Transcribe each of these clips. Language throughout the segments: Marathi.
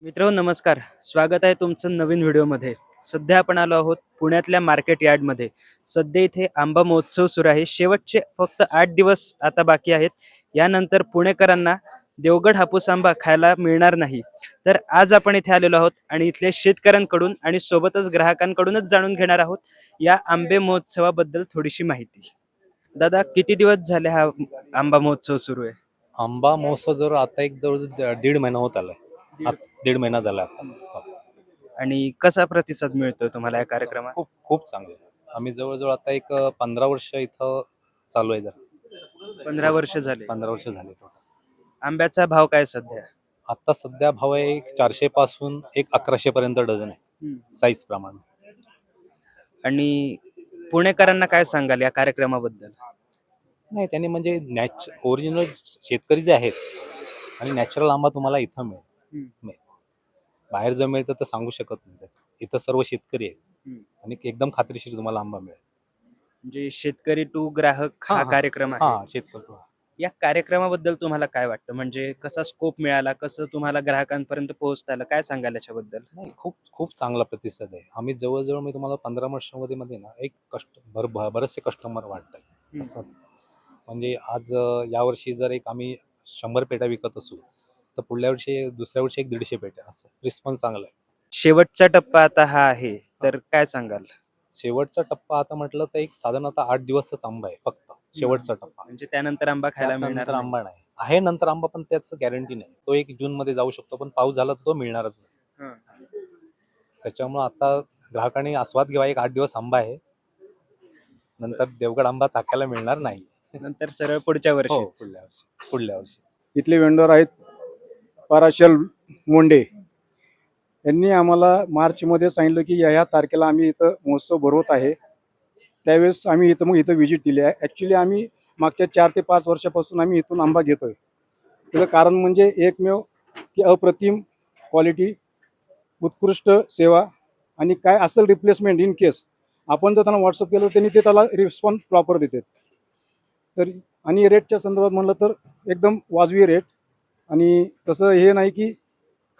मित्रांनो नमस्कार. स्वागत आहे तुमचं नवीन व्हिडिओमध्ये. सध्या आपण आलो आहोत पुण्यातल्या मार्केट यार्डमध्ये. सध्या इथे आंबा महोत्सव सुरू आहे. शेवटचे फक्त 8 दिवस आता बाकी आहेत. यानंतर पुणेकरांना देवगड हापूस आंबा खायला मिळणार नाही. तर आज आपण इथे आलेलो आहोत आणि इथल्या शेतकऱ्यांकडून आणि सोबतच ग्राहकांकडूनच जाणून घेणार आहोत या आंबे महोत्सवाबद्दल थोडीशी माहिती. दादा, किती दिवस झाले हा आंबा महोत्सव सुरू आहे? आंबा महोत्सव जर आता एक जवळ दीड महिना होत आलाय. दीड महिना झाला आता. आणि कसा प्रतिसाद मिळतोय तुम्हाला या कार्यक्रमात? खूप खूप चांगलं. आम्ही जवळजवळ आता एक 15 वर्ष इथं चालू आहे. जर 15 वर्ष झाले. 15 वर्ष झाले टोटल. आंब्याचा भाव काय सध्या? आता सध्या भाव आहे एक 400 पासून एक 1100 पर्यंत डझन आहे साईज प्रमाणे. आणि पुणेकरांना काय सांगाल या कार्यक्रमाबद्दल? नाही, त्यांनी म्हणजे ओरिजिनल शेतकरी जे आहेत आणि नॅचरल आंबा तुम्हाला इथं मिळेल. बाहेर जर मिळतं तर सांगू शकत नाही त्याचं. इथं सर्व शेतकरी आहेत आणि एकदम खात्रीशीर तुम्हाला आंबा मिळेल. म्हणजे शेतकरी टू ग्राहक हा कार्यक्रम आहे. हा शेतकरी. या कार्यक्रमाबद्दल तुम्हाला काय वाटतं? म्हणजे कसा स्कोप मिळाला, कसं तुम्हाला ग्राहकांपर्यंत पोहोचता आलं, काय सांगाल याच्याबद्दल? नाही, खूप खूप चांगला प्रतिसाद आहे. आम्ही जवळजवळ मी तुम्हाला 15 वर्षामध्ये मध्ये ना एक बरेचसे कस्टमर वाटतात असं. म्हणजे आज यावर्षी जर एक आम्ही 100 पेट्या विकत असू तर पुढल्या वर्षी दुसऱ्या वर्षी एक 150 पेट्या, असं रिस्पॉन्स चांगला आहे. शेवटचा टप्पा आता हा आहे, तर काय सांगाल? शेवटचा टप्पा आता म्हटलं तर एक साधारणतः 8 दिवसच आंबा आहे फक्त शेवटचा टप्पा. म्हणजे त्यानंतर आंबा खायला मिळणार त्यानंतर नाही. आंबा नाही आहे. नंतर आंबा, पण त्याचं गॅरंटी नाही. तो एक जून मध्ये जाऊ शकतो, पण पाऊस झाला तर तो मिळणारच नाही. हं. त्याच्यामुळे आता ग्राहकांनी आस्वाद घ्यावा. एक 8 दिवस आंबा आहे, नंतर देवगड आंबा चाखायला मिळणार नाही. नंतर सरळ पुढच्या हो, वर्षी. पुढल्या वर्षी. इथले वेंडर आहेत पराशल मोंडे. यांनी आम्हाला मार्चमध्ये सांगितलं की या तारखेला आम्ही इथं महोत्सव भरवत आहे. त्यावेळेस आम्ही इथं व्हिजिट दिली आहे. ॲक्च्युली आम्ही मागच्या 4 ते 5 वर्षापासून आम्ही इथून आंबा घेतोय. त्याचं कारण म्हणजे एकमेव की अप्रतिम क्वालिटी, उत्कृष्ट सेवा आणि काय असेल रिप्लेसमेंट इन केस आपण जर त्यांना व्हॉट्सअप केलं त्यांनी ते त्याला रिस्पॉन्स प्रॉपर देतात. तर आणि रेटच्या संदर्भात म्हणलं तर एकदम वाजवी रेट. आणि तसं हे नाही की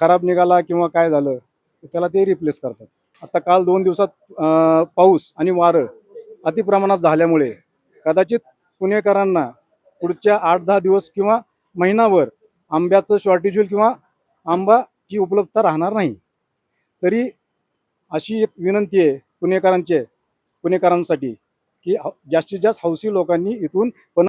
खराब निघाला किंवा काय झालं तर त्याला ते रिप्लेस करतात. आता काल 2 दिवसात पाऊस आणि वारं अतिप्रमाणात झाल्यामुळे कदाचित पुणेकरांना पुढच्या 8-10 दिवस किंवा महिनाभर आंब्याचं शॉर्टेज होईल किंवा आंबाची उपलब्धता राहणार नाही. तरी अशी एक विनंती आहे पुणेकरांसाठी की जास्तीत जास्त हौसी लोकांनी इथून